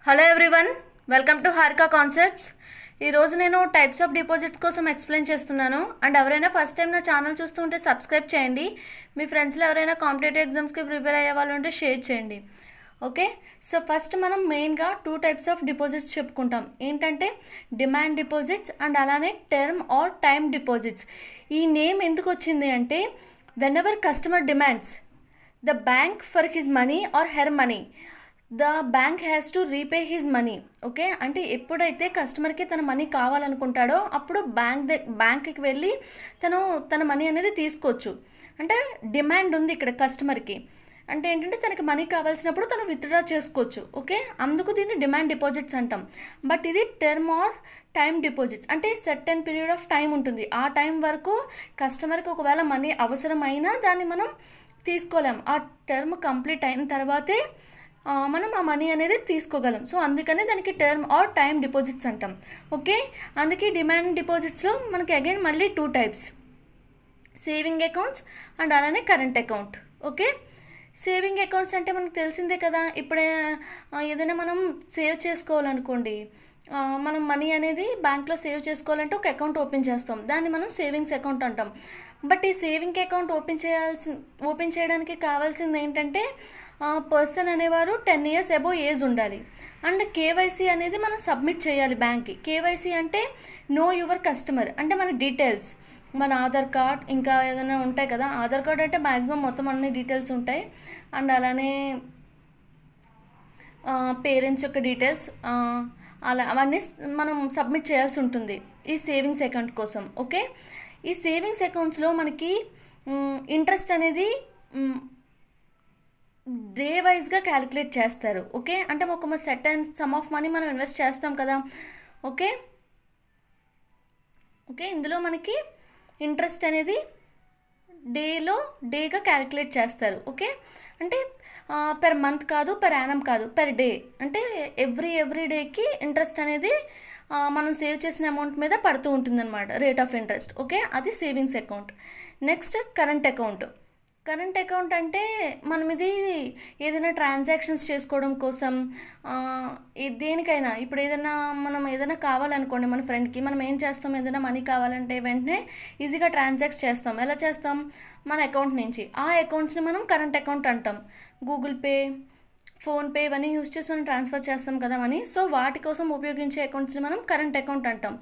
Hello everyone, welcome to Harika concepts. ఈరోజు నేను types of deposits కోసం ఎక్స్ప్లెయిన్ చేస్తున్నాను. అండ్ ఎవరైనా ఫస్ట్ టైం నా ఛానల్ చూస్తూ ఉంటే సబ్స్క్రైబ్ చేయండి. మీ ఫ్రెండ్స్లో ఎవరైనా కాంపిటేటివ్ ఎగ్జామ్స్కి ప్రిపేర్ అయ్యే వాళ్ళు ఉంటే షేర్ చేయండి. ఓకే, సో ఫస్ట్ మనం మెయిన్గా 2 టైప్స్ ఆఫ్ డిపాజిట్స్ చెప్పుకుంటాం. ఏంటంటే డిమాండ్ డిపాజిట్స్ అండ్ అలానే టర్మ్ ఆర్ టైమ్ డిపాజిట్స్. ఈ నేమ్ ఎందుకు వచ్చింది అంటే whenever customer demands the bank for his money or her money, the bank has to repay his money. Okay, అంటే ఎప్పుడైతే కస్టమర్కి తన మనీ కావాలనుకుంటాడో అప్పుడు బ్యాంక్కి వెళ్ళి తన మనీ అనేది తీసుకోవచ్చు. అంటే డిమాండ్ ఉంది ఇక్కడ కస్టమర్కి, అంటే ఏంటంటే తనకి మనీ కావాల్సినప్పుడు తను విత్డ్రా చేసుకోవచ్చు. ఓకే, అందుకు దీన్ని డిమాండ్ డిపాజిట్స్ అంటాం. బట్ ఇది టర్మ్ ఆర్ టైమ్ డిపాజిట్స్, అంటే సర్టెన్ పీరియడ్ ఆఫ్ టైం ఉంటుంది. ఆ టైం వరకు కస్టమర్కి ఒకవేళ మనీ అవసరమైనా దాన్ని మనం తీసుకోలేం. ఆ టర్మ్ కంప్లీట్ అయిన తర్వాతే మనం ఆ మనీ అనేది తీసుకోగలం. సో అందుకనే దానికి టర్మ్ ఆర్ టైమ్ డిపాజిట్స్ అంటాం. ఓకే, అందుకే డిమాండ్ డిపాజిట్స్లో మనకి అగైన్ మళ్ళీ 2 టైప్స్, సేవింగ్ అకౌంట్స్ అండ్ అలానే current account. Okay, saving accounts అంటే మనకు తెలిసిందే కదా. ఇప్పుడే ఏదైనా మనం సేవ్ చేసుకోవాలనుకోండి, మనం మనీ అనేది బ్యాంక్లో సేవ్ చేసుకోవాలంటే ఒక అకౌంట్ ఓపెన్ చేస్తాం, దాన్ని మనం సేవింగ్స్ అకౌంట్ అంటాం. బట్ ఈ సేవింగ్ అకౌంట్ ఓపెన్ చేయడానికి కావాల్సింది ఏంటంటే పర్సన్ అనేవారు 10 years అబోవ్ ఏజ్ ఉండాలి. అండ్ కేవైసీ అనేది మనం సబ్మిట్ చేయాలి బ్యాంక్కి. కేవైసీ అంటే నో యువర్ కస్టమర్, అంటే మన డీటెయిల్స్, మన ఆధార్ కార్డ్ ఇంకా ఏదైనా ఉంటాయి కదా. ఆధార్ కార్డ్ అంటే మ్యాక్సిమం మొత్తం అన్ని డీటెయిల్స్ ఉంటాయి. అండ్ అలానే పేరెంట్స్ యొక్క డీటెయిల్స్, అలా అవన్నీ మనం సబ్మిట్ చేయాల్సి ఉంటుంది ఈ సేవింగ్స్ అకౌంట్ కోసం. ఓకే, ఈ సేవింగ్స్ అకౌంట్స్లో మనకి ఇంట్రెస్ట్ అనేది డే వైజ్గా క్యాలిక్యులేట్ చేస్తారు. ఓకే, అంటే ఒక సర్టెన్ సమ్ ఆఫ్ మనీ మనం ఇన్వెస్ట్ చేస్తాం కదా. ఓకే ఓకే ఇందులో మనకి ఇంట్రెస్ట్ అనేది డేగా క్యాలిక్యులేట్ చేస్తారు. ఓకే, అంటే పెర్ మంత్ కాదు, పెర్ యానం కాదు, పెర్ డే. అంటే ఎవ్రీ డేకి ఇంట్రెస్ట్ అనేది మనం సేవ్ చేసిన అమౌంట్ మీద పడుతూ ఉంటుందన్నమాట, రేట్ ఆఫ్ ఇంట్రెస్ట్. ఓకే, అది savings account. Next current account. Current account అంటే మనం ఇది ఏదైనా ట్రాన్సాక్షన్స్ చేసుకోవడం కోసం, దేనికైనా ఇప్పుడు మనం ఏదైనా కావాలనుకోండి మన ఫ్రెండ్కి, మనం ఏం చేస్తాం, ఏదైనా మనీ కావాలంటే వెంటనే ఈజీగా ట్రాన్సాక్ట్ చేస్తాం. ఎలా చేస్తాం, మన అకౌంట్ నుంచి. ఆ అకౌంట్స్ని మనం కరెంట్ అకౌంట్ అంటాం. గూగుల్ పే, ఫోన్పే ఇవన్నీ యూస్ చేసి మనం ట్రాన్స్ఫర్ చేస్తాం కదా మనీ. సో వాటి కోసం ఉపయోగించే అకౌంట్స్ని మనం కరెంట్ అకౌంట్ అంటాం.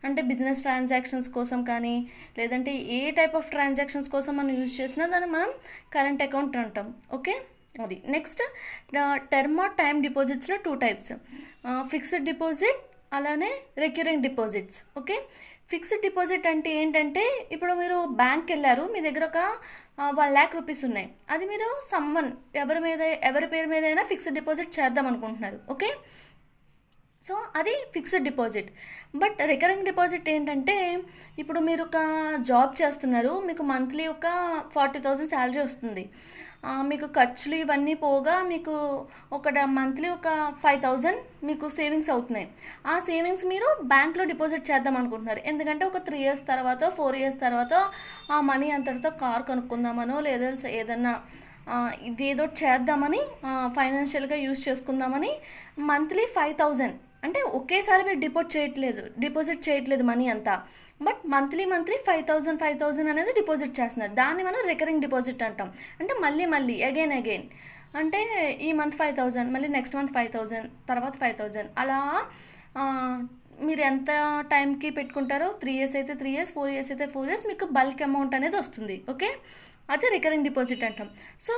అంటే బిజినెస్ ట్రాన్సాక్షన్స్ కోసం కానీ లేదంటే ఏ టైప్ ఆఫ్ ట్రాన్సాక్షన్స్ కోసం మనం యూజ్ చేసినా దాన్ని మనం కరెంట్ అకౌంట్ అంటాం. ఓకే, అది. నెక్స్ట్ టర్మ్ ఆర్ టైమ్ డిపాజిట్స్లో 2 టైప్స్, ఫిక్స్డ్ డిపాజిట్ అలానే recurring deposits. Okay, fixed deposit అంటే ఏంటంటే ఇప్పుడు మీరు బ్యాంక్కి వెళ్ళారు, మీ దగ్గర ఒక 1 lakh rupees ఉన్నాయి. అది మీరు ఎవరి పేరు మీద అయినా ఫిక్స్డ్ డిపాజిట్ చేద్దాం అనుకుంటున్నారు. ఓకే, సో అది fixed deposit. But recurring deposit ఏంటంటే ఇప్పుడు మీరు ఒక జాబ్ చేస్తున్నారు, మీకు మంత్లీ ఒక 40,000 శాలరీ వస్తుంది. మీకు ఖర్చులు ఇవన్నీ పోగా మీకు మంత్లీ ఒక 5,000 మీకు సేవింగ్స్ అవుతున్నాయి. ఆ సేవింగ్స్ మీరు బ్యాంక్లో డిపాజిట్ చేద్దాం అనుకుంటున్నారు. ఎందుకంటే ఒక 3 years తర్వాత 4 years తర్వాత ఆ మనీ అంతటితో కార్ కొనుక్కుందామనో లేదా ఏదన్నా ఇదేదో చేద్దామని, ఫైనాన్షియల్గా యూజ్ చేసుకుందామని మంత్లీ 5,000, అంటే ఒకేసారి మీరు డిపాజిట్ చేయట్లేదు మనీ అంతా, బట్ మంత్లీ 5,000 అనేది డిపాజిట్ చేస్తున్నారు. దాన్ని మనం రికరింగ్ డిపాజిట్ అంటాం. అంటే మళ్ళీ అగైన్ అంటే ఈ మంత్ 5,000, మళ్ళీ నెక్స్ట్ మంత్ 5,000, తర్వాత 5,000, అలా మీరు ఎంత టైంకి పెట్టుకుంటారో 3 years అయితే 3 years, 4 years అయితే 4 years మీకు బల్క్ అమౌంట్ అనేది వస్తుంది. ఓకే, అది రికరింగ్ డిపాజిట్ అంటాం. సో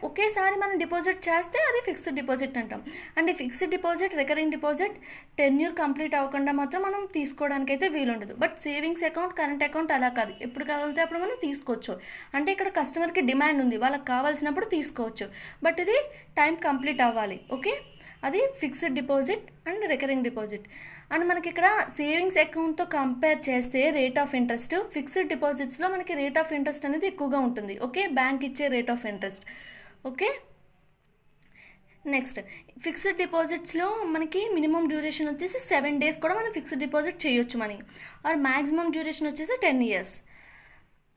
ఒకేసారి మనం డిపాజిట్ చేస్తే అది ఫిక్స్డ్ డిపాజిట్ అంటాం. అండ్ ఈ fixed deposit, recurring deposit tenure complete అవ్వకుండా మాత్రం మనం తీసుకోవడానికి అయితే వీలుండదు. But savings account, current account అలా కాదు, ఎప్పుడు కావాలంటే అప్పుడు మనం తీసుకోవచ్చు. అంటే ఇక్కడ కస్టమర్కి డిమాండ్ ఉంది, వాళ్ళకి కావాల్సినప్పుడు తీసుకోవచ్చు. బట్ ఇది టైం కంప్లీట్ అవ్వాలి. ఓకే, అది fixed deposit and recurring deposit. And మనకి ఇక్కడ సేవింగ్స్ అకౌంట్తో కంపేర్ చేస్తే రేట్ ఆఫ్ ఇంట్రెస్ట్ ఫిక్స్డ్ డిపాజిట్స్లో మనకి రేట్ ఆఫ్ ఇంట్రెస్ట్ అనేది ఎక్కువగా ఉంటుంది. ఓకే, బ్యాంక్ ఇచ్చే rate of interest. Okay, next fixed డిపాజిట్స్లో మనకి మినిమం డ్యూరేషన్ వచ్చేసి 7 days కూడా మనం ఫిక్స్డ్ డిపాజిట్ చేయొచ్చు మనీ, ఆర్ మ్యాక్సిమం డ్యూరేషన్ వచ్చేసి 10 years.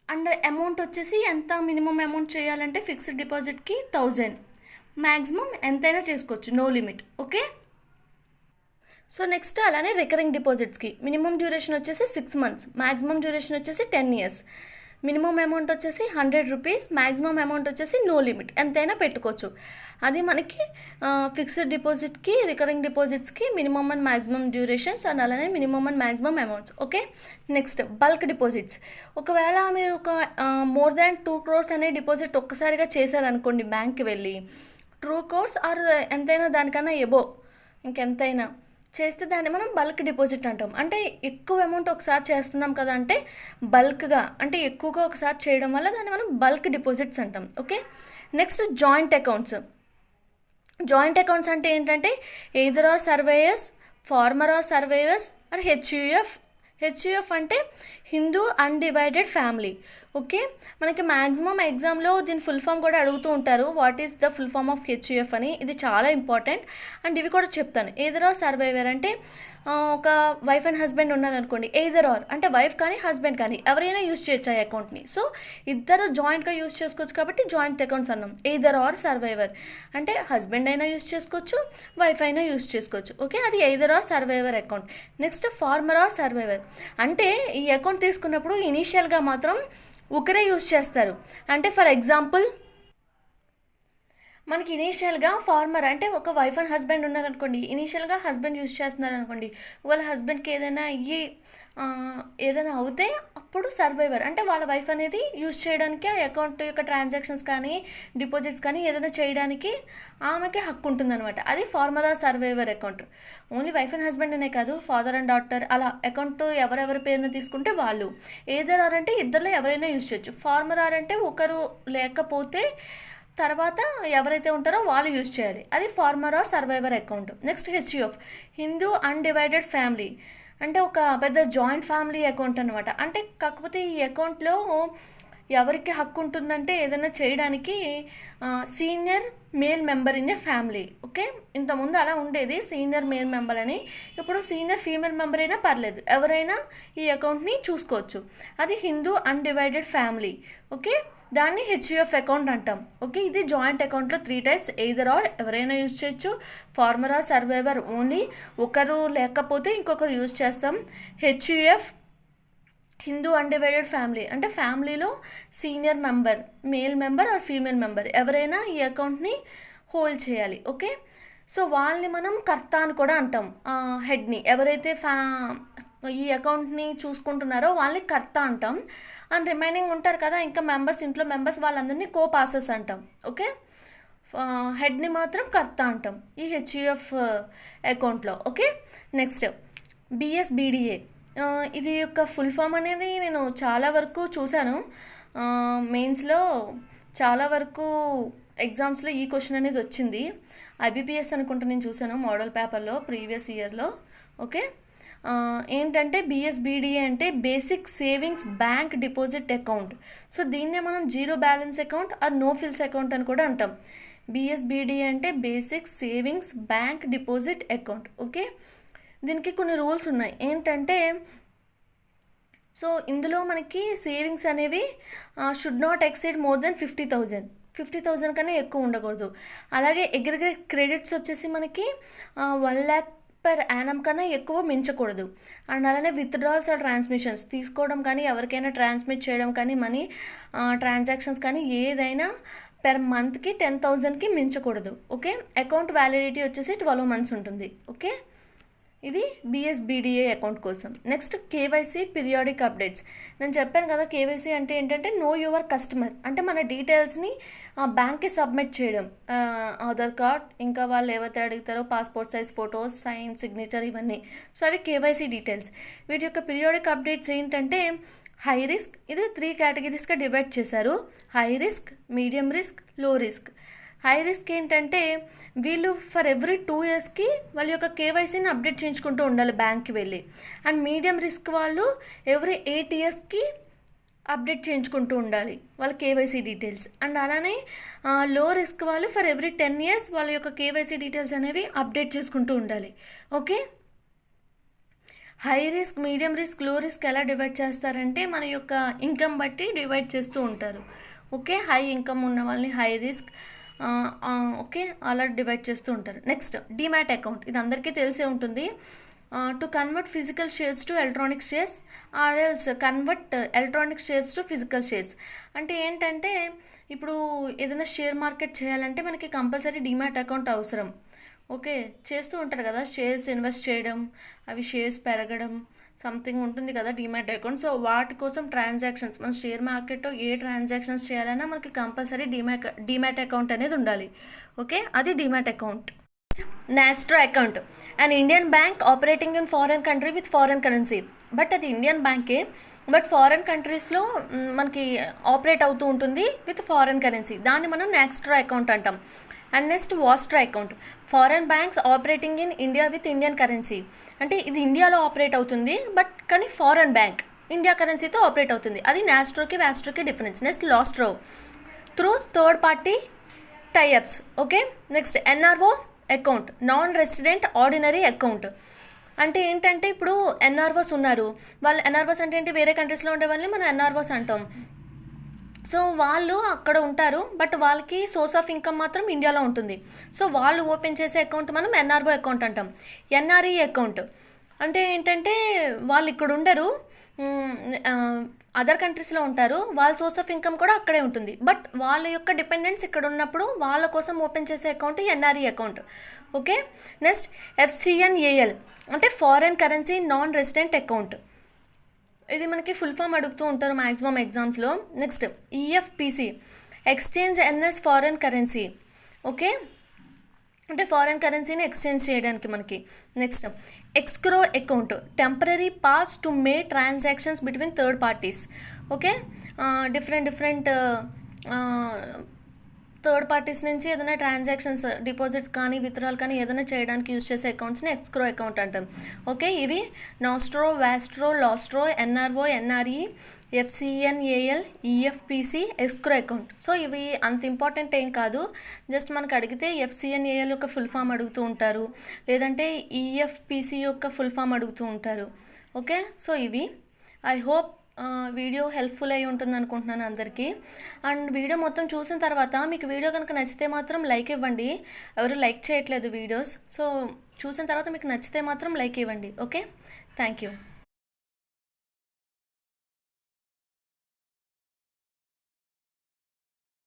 అండ్ అమౌంట్ వచ్చేసి ఎంత మినిమం అమౌంట్ చేయాలంటే ఫిక్స్డ్ డిపాజిట్కి 1,000, మ్యాక్సిమం ఎంతైనా చేసుకోవచ్చు, no limit. Okay, so next అలానే రికరింగ్ డిపాజిట్స్కి మినిమం డ్యూరేషన్ వచ్చేసి 6 months, మ్యాక్సిమం డ్యూరేషన్ వచ్చేసి 10 years. మినిమం అమౌంట్ వచ్చేసి 100 rupees, మ్యాక్సిమం అమౌంట్ వచ్చేసి నో లిమిట్, ఎంతైనా పెట్టుకోవచ్చు. అది మనకి ఫిక్స్డ్ డిపాజిట్కి, రికరింగ్ డిపాజిట్స్కి minimum and maximum durations and అలానే minimum and maximum amounts. Okay, next bulk deposits. ఒకవేళ మీరు ఒక మోర్ దాన్ 2 crores అనే డిపాజిట్ ఒక్కసారిగా చేశారనుకోండి బ్యాంక్కి వెళ్ళి, 2 crores ఆర్ ఎంతైనా దానికన్నా ఎబో ఇంకెంతైనా చేస్తే దాన్ని మనం బల్క్ డిపాజిట్ అంటాం. అంటే ఎక్కువ అమౌంట్ ఒకసారి చేస్తున్నాం కదా, అంటే బల్క్గా అంటే ఎక్కువగా ఒకసారి చేయడం వల్ల దాన్ని మనం బల్క్ డిపాజిట్స్ అంటాం. Okay, next joint accounts. Joint accounts అంటే ఏంటంటే either or survivors, former or survivors or HUF. HUF అంటే హిందూ అన్డివైడెడ్ ఫ్యామిలీ. ఓకే, మనకి మ్యాక్సిమం ఎగ్జామ్లో దీని ఫుల్ ఫామ్ కూడా అడుగుతూ ఉంటారు, what is the full form of HUF అని. ఇది చాలా ఇంపార్టెంట్ అండ్ ఇవి కూడా చెప్తాను. ఎయిదర్ ఆర్ సర్వైవర్ అంటే ఒక వైఫ్ అండ్ హస్బెండ్ ఉన్నారనుకోండి, ఎయిదర్ ఆర్ అంటే వైఫ్ కానీ హస్బెండ్ కానీ ఎవరైనా యూజ్ చేయొచ్చు ఆ అకౌంట్ని. సో ఇద్దరు జాయింట్గా యూజ్ చేసుకోవచ్చు కాబట్టి జాయింట్ అకౌంట్స్ అన్నాం. ఎయిదర్ ఆర్ సర్వైవర్ అంటే హస్బెండ్ అయినా యూజ్ చేసుకోవచ్చు, వైఫ్ అయినా యూజ్ చేసుకోవచ్చు. ఓకే, అది either or survivor account. Next former or survivor అంటే ఈ అకౌంట్ తీసుకున్నప్పుడు ఇనీషియల్గా మాత్రం ఒకరే యూజ్ చేస్తారు. అంటే ఫర్ ఎగ్జాంపుల్ మనకి ఇనీషియల్గా ఫార్మర్ అంటే ఒక వైఫ్ అండ్ హస్బెండ్ ఉన్నారనుకోండి, ఇనీషియల్గా హస్బెండ్ యూజ్ చేస్తున్నారు అనుకోండి, వాళ్ళ హస్బెండ్కి ఏదైనా అవుతే అప్పుడు సర్వైవర్ అంటే వాళ్ళ వైఫ్ అనేది యూజ్ చేయడానికి ఆ అకౌంట్ యొక్క ట్రాన్సాక్షన్స్ కానీ డిపాజిట్స్ కానీ ఏదైనా చేయడానికి ఆమెకి హక్కు ఉంటుందన్నమాట. అది former or survivor account. Only wife and husband అనే కాదు, ఫాదర్ అండ్ డాటర్ అలా అకౌంట్ ఎవరెవరి పేరున తీసుకుంటే వాళ్ళు. ఏదర్ ఆర్ అంటే ఇద్దరిలో ఎవరైనా యూజ్ చేయొచ్చు. ఫార్మర్ ఆర్ అంటే ఒకరు లేకపోతే తర్వాత ఎవరైతే ఉంటారో వాళ్ళు యూజ్ చేయాలి. అది former or survivor account. Next HUF Hindu undivided family అంటే ఒక పెద్ద జాయింట్ ఫ్యామిలీ అకౌంట్ అనమాట. అంటే కాకపోతే ఈ అకౌంట్లో ఎవరికి హక్కు ఉంటుందంటే ఏదైనా చేయడానికి senior male member in a family. Okay, ఇంతకుముందు అలా ఉండేది సీనియర్ మేల్ మెంబర్ అని, ఇప్పుడు సీనియర్ ఫీమేల్ మెంబర్ అయినా పర్లేదు, ఎవరైనా ఈ అకౌంట్ని చూసుకోవచ్చు. అది హిందూ అన్డివైడెడ్ ఫ్యామిలీ. ఓకే, దాన్ని హెచ్యుఎఫ్ అకౌంట్ అంటాం. ఓకే, ఇది జాయింట్ అకౌంట్లో 3 types. ఎయిదర్ ఆర్ ఎవరైనా యూజ్ చేయొచ్చు, ఫార్మర్ ఆర్ సర్వైవర్ ఓన్లీ ఒకరు లేకపోతే ఇంకొకరు యూజ్ చేస్తాం. హెచ్యుఎఫ్ హిందూ అన్డివైడెడ్ ఫ్యామిలీ అంటే ఫ్యామిలీలో senior member male member or female member ఎవరైనా ఈ అకౌంట్ని హోల్డ్ చేయాలి. ఓకే, సో వాళ్ళని మనం కర్త అని కూడా అంటాం. హెడ్ని ఎవరైతే ఈ అకౌంట్ని చూసుకుంటున్నారో వాళ్ళని కర్త అంటాం. అండ్ రిమైనింగ్ ఉంటారు కదా ఇంకా మెంబర్స్, ఇంట్లో మెంబర్స్, వాళ్ళందరినీ కో పాసెస్ అంటాం. ఓకే, హెడ్ని మాత్రం కర్త అంటాం ఈ హెచ్యుఎఫ్ అకౌంట్లో. Okay, next BSBDA. ఇది యొక్క ఫుల్ ఫామ్ అనేది నేను చాలా వరకు చూశాను, మెయిన్స్లో చాలా వరకు ఎగ్జామ్స్లో ఈ క్వశ్చన్ అనేది వచ్చింది. ఐబిపిఎస్ అనుకుంటా నేను చూశాను మోడల్ పేపర్లో ప్రీవియస్ ఇయర్లో. ఓకే, ఏంటంటే బిఎస్బిడిఏ అంటే basic savings bank deposit account. So దీన్నే మనం zero balance account or no frills account అని కూడా అంటాం. బిఎస్బిడిఏ అంటే basic savings bank deposit account. Okay, దీనికి కొన్ని రూల్స్ ఉన్నాయి. ఏంటంటే సో ఇందులో మనకి సేవింగ్స్ అనేవి should not exceed more than 50,000 కన్నా ఎక్కువ ఉండకూడదు. అలాగే అగ్రిగేట్ క్రెడిట్స్ వచ్చేసి మనకి 1 lakh పర్ యానం కన్నా ఎక్కువ మించకూడదు. అండ్ అలానే విత్డ్రాల్స్ ఆర్ ట్రాన్స్మిషన్స్ తీసుకోవడం కానీ ఎవరికైనా ట్రాన్స్మిట్ చేయడం కానీ మనీ ట్రాన్సాక్షన్స్ కానీ ఏదైనా పెర్ మంత్కి 10,000కి మించకూడదు. ఓకే, అకౌంట్ వ్యాలిడిటీ వచ్చేసి 12 months ఉంటుంది. ఓకే, ఇది బిఎస్బిడిఏ అకౌంట్ కోసం. Next KYC periodic updates. నేను చెప్పాను కదా కేవైసీ అంటే ఏంటంటే నో యువర్ కస్టమర్ అంటే మన డీటెయిల్స్ని బ్యాంక్కి సబ్మిట్ చేయడం, ఆధార్ కార్డ్ ఇంకా వాళ్ళు ఏవైతే అడుగుతారో passport size photos, sign, signature ఇవన్నీ. సో అవి కేవైసీ డీటెయిల్స్. వీటి యొక్క పీరియాడిక్ అప్డేట్స్ ఏంటంటే హై రిస్క్, ఇది 3 categories డివైడ్ చేశారు. High risk, medium risk, low risk. High risk ఏంటంటే వీళ్ళు ఫర్ ఎవ్రీ 2 yearsకి వాళ్ళ యొక్క కేవైసీని అప్డేట్ చేయించుకుంటూ ఉండాలి బ్యాంక్కి వెళ్ళి. అండ్ మీడియం రిస్క్ వాళ్ళు ఎవ్రీ 8 yearsకి అప్డేట్ చేయించుకుంటూ ఉండాలి వాళ్ళ కేవైసీ డీటెయిల్స్. అండ్ అలానే లో రిస్క్ వాళ్ళు ఫర్ ఎవ్రీ 10 years వాళ్ళ యొక్క కేవైసీ డీటెయిల్స్ అనేవి అప్డేట్ చేసుకుంటూ ఉండాలి. Okay, high risk, medium risk, low risk ఎలా డివైడ్ చేస్తారంటే మన యొక్క ఇన్కమ్ బట్టి డివైడ్ చేస్తూ ఉంటారు. ఓకే, హై ఇన్కమ్ ఉన్న వాళ్ళని హై రిస్క్, ఓకే, అలా డివైడ్ చేస్తూ ఉంటారు. నెక్స్ట్ డిమాట్ అకౌంట్, ఇది అందరికీ తెలిసే ఉంటుంది. To convert physical shares to electronic shares or else convert electronic shares to physical shares. అంటే ఏంటంటే ఇప్పుడు ఏదైనా షేర్ మార్కెట్ చేయాలంటే మనకి కంపల్సరీ డిమాట్ అకౌంట్ అవసరం. ఓకే, చేస్తూ ఉంటారు కదా షేర్స్ ఇన్వెస్ట్ చేయడం, అవి షేర్స్ పెరగడం సంథింగ్ ఉంటుంది కదా డిమాట్ అకౌంట్. సో వాటి కోసం ట్రాన్సాక్షన్స్, మన షేర్ మార్కెట్లో ఏ ట్రాన్సాక్షన్స్ చేయాలన్నా మనకి కంపల్సరీ డిమాట్ అకౌంట్ అనేది ఉండాలి. ఓకే, అది demat account. Nostro account, and Indian bank operating in foreign country with foreign currency. But అది ఇండియన్ బ్యాంకే, బట్ ఫారెన్ కంట్రీస్లో మనకి ఆపరేట్ అవుతూ ఉంటుంది విత్ ఫారెన్ కరెన్సీ, దాన్ని మనం నాస్ట్రో అకౌంట్ అంటాం. And next vostro account, foreign banks operating in India with Indian currency. అంటే ఇది ఇండియాలో ఆపరేట్ అవుతుంది, బట్ కానీ ఫారెన్ బ్యాంక్ ఇండియా కరెన్సీతో ఆపరేట్ అవుతుంది. అది నాస్ట్రోకి వాస్ట్రోకి డిఫరెన్స్. నెక్స్ట్ లాస్ట్రో, through third party tie-ups. Okay, next NRO account, non resident ordinary account. అంటే ఏంటంటే ఇప్పుడు ఎన్ఆర్ఓస్ ఉన్నారు, వాళ్ళు ఎన్ఆర్ఓస్ అంటే ఏంటి, వేరే కంట్రీస్లో ఉండే వాళ్ళని మనం ఎన్ఆర్ఓస్ అంటాం. సో వాళ్ళు అక్కడ ఉంటారు, బట్ వాళ్ళకి సోర్స్ ఆఫ్ ఇన్కమ్ మాత్రం ఇండియాలో ఉంటుంది. సో వాళ్ళు ఓపెన్ చేసే అకౌంట్ మనం ఎన్ఆర్ఓ అకౌంట్ అంటాం. ఎన్ఆర్ఈ అకౌంట్ అంటే ఏంటంటే వాళ్ళు ఇక్కడ ఉండరు, అదర్ కంట్రీస్లో ఉంటారు, వాళ్ళ సోర్స్ ఆఫ్ ఇన్కమ్ కూడా అక్కడే ఉంటుంది, బట్ వాళ్ళ యొక్క డిపెండెన్స్ ఇక్కడ ఉన్నప్పుడు వాళ్ళ కోసం ఓపెన్ చేసే account NRE account. Okay, next FCNAL అంటే foreign currency non resident account. ఇది మనకి ఫుల్ ఫామ్ అడుగుతూ ఉంటారు మ్యాక్సిమం ఎగ్జామ్స్లో. Next EFPC, exchange earners foreign currency. Okay, అంటే ఫారెన్ కరెన్సీని ఎక్స్చేంజ్ చేయడానికి మనకి. Next escrow account, temporary pass to may transactions between third parties. Okay, different third parties నుంచి ఏదైనా ట్రాన్సాక్షన్స్, డిపాజిట్స్ కానీ విత్డ్రాల్ కానీ ఏదైనా చేయడానికి యూజ్ చేసే అకౌంట్స్ని ఎక్స్క్రో అకౌంట్ అంటాం. ఓకే, ఇవి నాస్ట్రో, వాస్ట్రో, లాస్ట్రో, NRO, NRE, FCNAL, EFPC, escrow account. So ఇవి అంత ఇంపార్టెంట్ ఏం కాదు, జస్ట్ మనకు అడిగితే ఎఫ్సిఎన్ఏఎల్ యొక్క ఫుల్ ఫామ్ అడుగుతూ ఉంటారు, లేదంటే ఈఎఫ్పిసి యొక్క ఫుల్ ఫామ్ అడుగుతూ ఉంటారు. ఓకే, సో ఇవి ఐ హోప్ వీడియో హెల్ప్ఫుల్ అయి ఉంటుంది అనుకుంటున్నాను అందరికీ. అండ్ వీడియో మొత్తం చూసిన తర్వాత మీకు వీడియో కనుక నచ్చితే మాత్రం లైక్ ఇవ్వండి. ఎవరు లైక్ చేయట్లేదు వీడియోస్, సో చూసిన తర్వాత మీకు నచ్చితే మాత్రం లైక్ ఇవ్వండి. Okay, thank you.